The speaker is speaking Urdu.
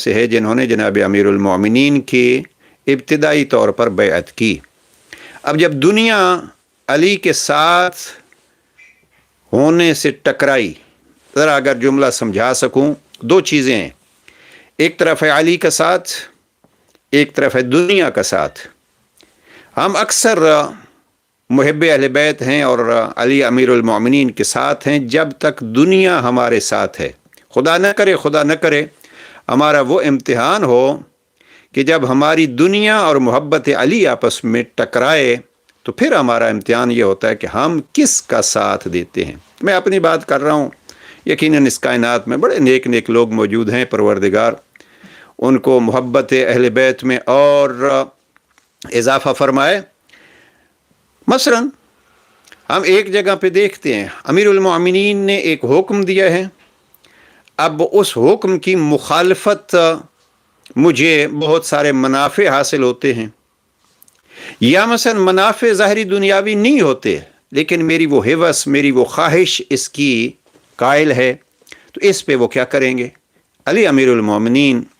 سے ہے جنہوں نے جناب امیر المومنین کی ابتدائی طور پر بیعت کی۔ اب جب دنیا علی کے ساتھ ہونے سے ٹکرائی، ذرا اگر جملہ سمجھا سکوں، دو چیزیں ہیں، ایک طرف ہے علی کا ساتھ، ایک طرف ہے دنیا کا ساتھ۔ ہم اکثر محب اہل بیت ہیں اور علی امیر المومنین کے ساتھ ہیں جب تک دنیا ہمارے ساتھ ہے۔ خدا نہ کرے ہمارا وہ امتحان ہو کہ جب ہماری دنیا اور محبت علی آپس میں ٹکرائے تو پھر ہمارا امتحان یہ ہوتا ہے کہ ہم کس کا ساتھ دیتے ہیں۔ میں اپنی بات کر رہا ہوں، یقیناً اس کائنات میں بڑے نیک لوگ موجود ہیں، پروردگار ان کو محبت اہل بیت میں اور اضافہ فرمائے۔ مثلا ہم ایک جگہ پہ دیکھتے ہیں امیر المومنین نے ایک حکم دیا ہے، اب اس حکم کی مخالفت مجھے بہت سارے منافع حاصل ہوتے ہیں، یا مثلا منافع ظاہری دنیاوی نہیں ہوتے لیکن میری وہ ہوس، میری وہ خواہش اس کی قائل ہے، تو اس پہ وہ کیا کریں گے؟ علی امیر المومنین